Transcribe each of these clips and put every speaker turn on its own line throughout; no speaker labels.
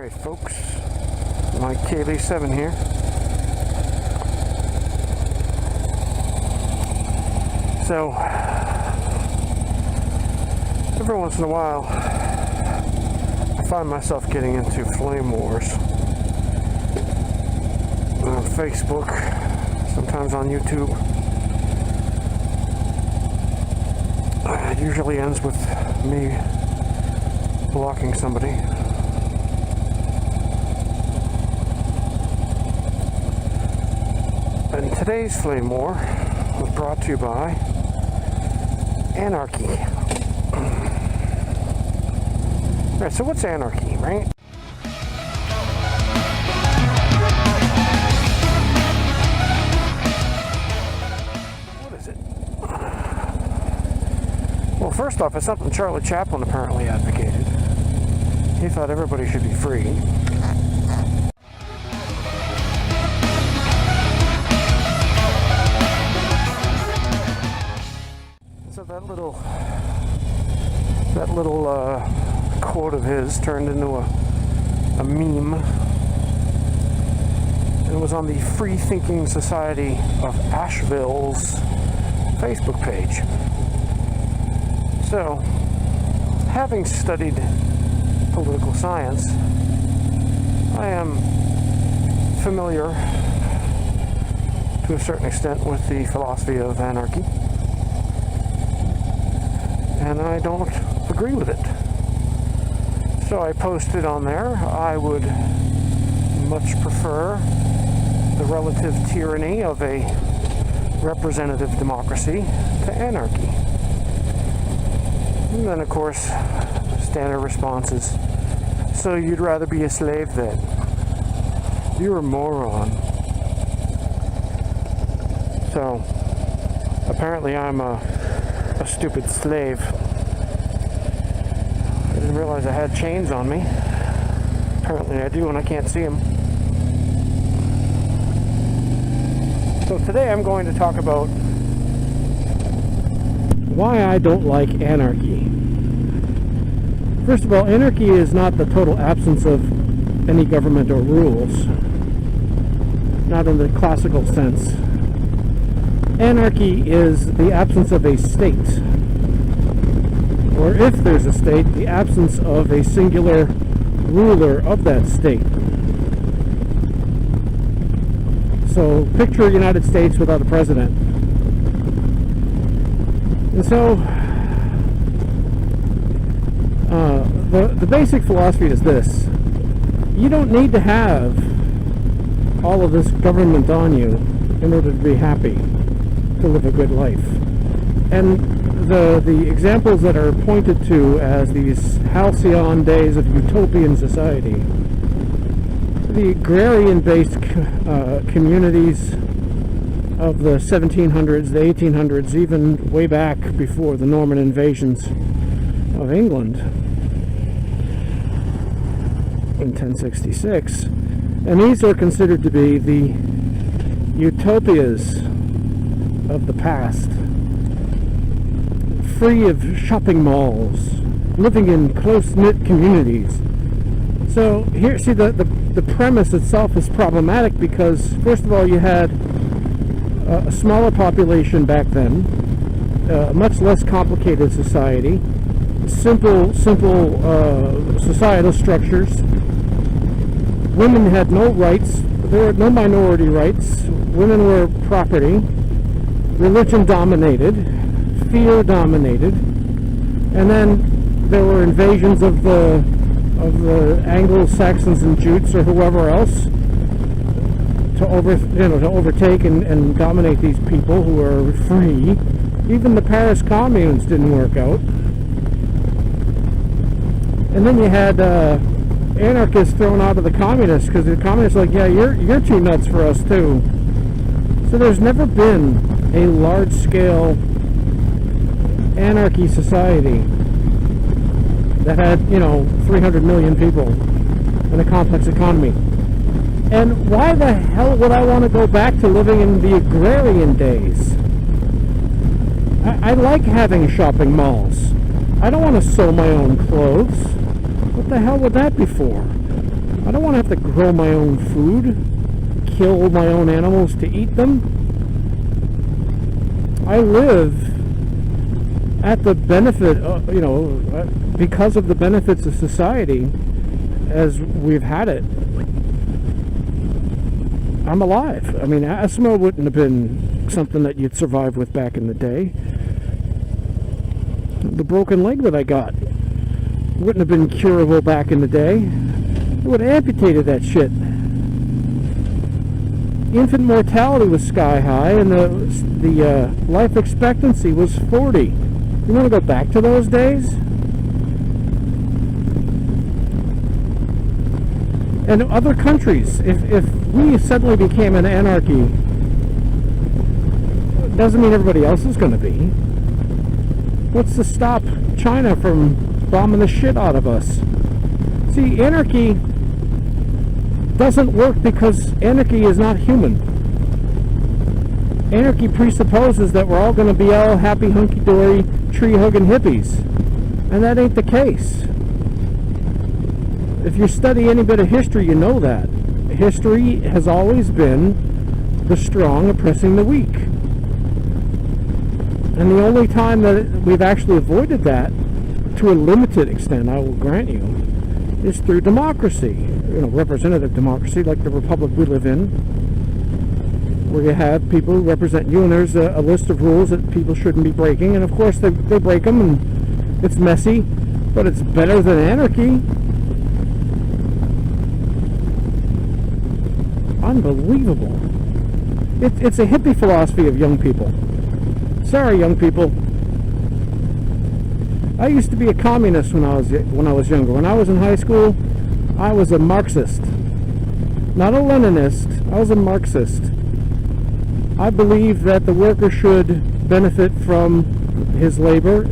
Alright folks, Mike KV7 here. So, every once in a while, I find myself getting into flame wars on Facebook, sometimes on YouTube. It usually ends with me blocking somebody. And today's flame war was brought to you by anarchy. Alright, so what's anarchy, right? What is it? Well, first off, it's something Charlie Chaplin apparently advocated. He thought everybody should be free. So that little quote of his turned into a meme. And it was on the Free Thinking Society of Asheville's Facebook page. So, having studied political science, I am familiar to a certain extent with the philosophy of anarchy. And I don't agree with it. So I posted on there, I would much prefer the relative tyranny of a representative democracy to anarchy. And then, of course, standard responses. So you'd rather be a slave then? You're a moron. So, apparently I'm a stupid slave. I didn't realize I had chains on me. Apparently I do, and I can't see them. So today I'm going to talk about why I don't like anarchy. First of all, anarchy is not the total absence of any government or rules. Not in the classical sense. Anarchy is the absence of a state, or if there's a state, the absence of a singular ruler of that state. So picture the United States without a president. And so the basic philosophy is this: you don't need to have all of this government on you in order to be happy, to live a good life. And the examples that are pointed to as these halcyon days of utopian society, the agrarian-based communities of the 1700s, the 1800s, even way back before the Norman invasions of England in 1066, and these are considered to be the utopias of the past. Free of shopping malls, living in close-knit communities. So here, see, the premise itself is problematic because, first of all, you had a smaller population back then, a much less complicated society, simple societal structures. Women had no rights. There were no minority rights. Women were property. Religion dominated, fear dominated, and then there were invasions of the Anglo-Saxons and Jutes or whoever else to overtake and dominate these people who were free. Even the Paris communes didn't work out. And then you had anarchists thrown out of the communists because the communists were like, yeah, you're too nuts for us too. So there's never been a large-scale anarchy society that had, 300 million people in a complex economy. And why the hell would I want to go back to living in the agrarian days? I like having shopping malls. I don't want to sew my own clothes. What the hell would that be for? I don't want to have to grow my own food, kill my own animals to eat them. I live at the benefit, because of the benefits of society as we've had it. I'm alive. I mean, asthma wouldn't have been something that you'd survive with back in the day. The broken leg that I got wouldn't have been curable back in the day. It would have amputated that shit. Infant mortality was sky high, and the life expectancy was 40. You want to go back to those days? And other countries, if we suddenly became an anarchy, doesn't mean everybody else is going to be. What's to stop China from bombing the shit out of us? See, anarchy doesn't work because anarchy is not human. Anarchy presupposes that we're all going to be all happy, hunky-dory, tree-hugging hippies. And that ain't the case. If you study any bit of history, you know that. History has always been the strong oppressing the weak. And the only time that we've actually avoided that, to a limited extent, I will grant you, is through democracy. Representative democracy, like the republic we live in, where you have people who represent you, and there's a list of rules that people shouldn't be breaking, and of course they break them, and it's messy, but it's better than anarchy. Unbelievable. It's a hippie philosophy of young people. Sorry, young people. I used to be a communist when I was younger. When I was in high school, I was a Marxist. Not a Leninist. I was a Marxist. I believe that the worker should benefit from his labor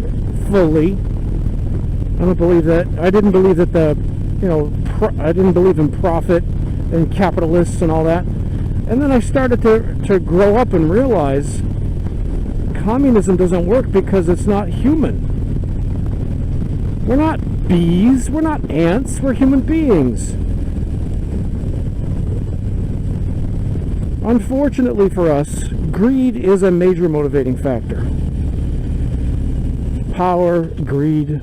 fully. I didn't believe that I didn't believe in profit and capitalists and all that. And then I started to grow up and realize communism doesn't work because it's not human. We're not bees, we're not ants, we're human beings. Unfortunately for us, greed is a major motivating factor. Power, greed,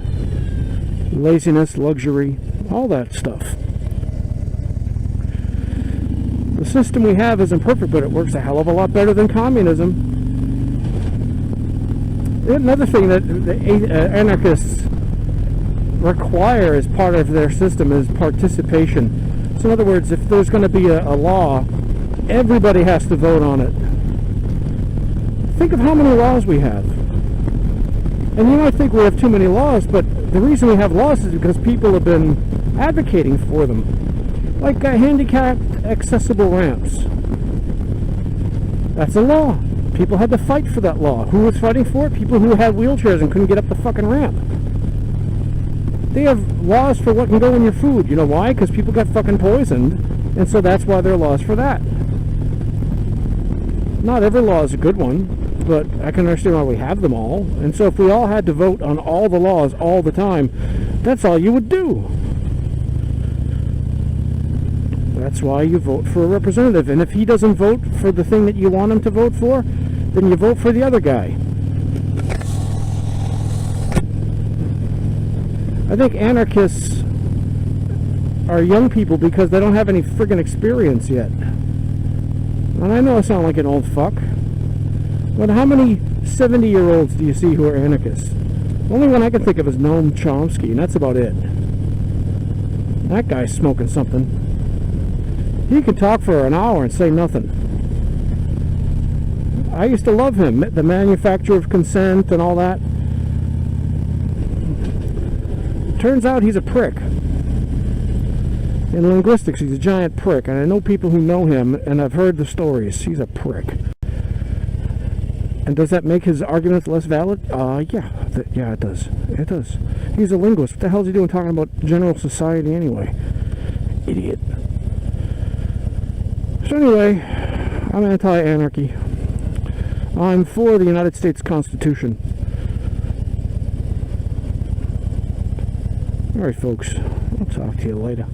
laziness, luxury, all that stuff. The system we have isn't perfect, but it works a hell of a lot better than communism. Another thing that the anarchists require as part of their system is participation. So in other words, if there's going to be a law, everybody has to vote on it. Think of how many laws we have. And you might think we have too many laws, but the reason we have laws is because people have been advocating for them. Like handicapped accessible ramps. That's a law. People had to fight for that law. Who was fighting for it? People who had wheelchairs and couldn't get up the fucking ramp. They have laws for what can go in your food. You know why? Because people got fucking poisoned, and so that's why there are laws for that. Not every law is a good one, but I can understand why we have them all. And so if we all had to vote on all the laws all the time, that's all you would do. That's why you vote for a representative. And if he doesn't vote for the thing that you want him to vote for, then you vote for the other guy. I think anarchists are young people because they don't have any friggin' experience yet. And I know I sound like an old fuck, but how many 70-year-olds do you see who are anarchists? The only one I can think of is Noam Chomsky, and that's about it. That guy's smoking something. He could talk for an hour and say nothing. I used to love him, the manufacture of consent and all that. Turns out he's a prick. In linguistics, he's a giant prick, and I know people who know him, and I've heard the stories. He's a prick. And does that make his arguments less valid? Yeah, it does. It does. He's a linguist. What the hell is he doing talking about general society anyway? Idiot. So anyway, I'm anti-anarchy. I'm for the United States Constitution. Alright folks, I'll talk to you later.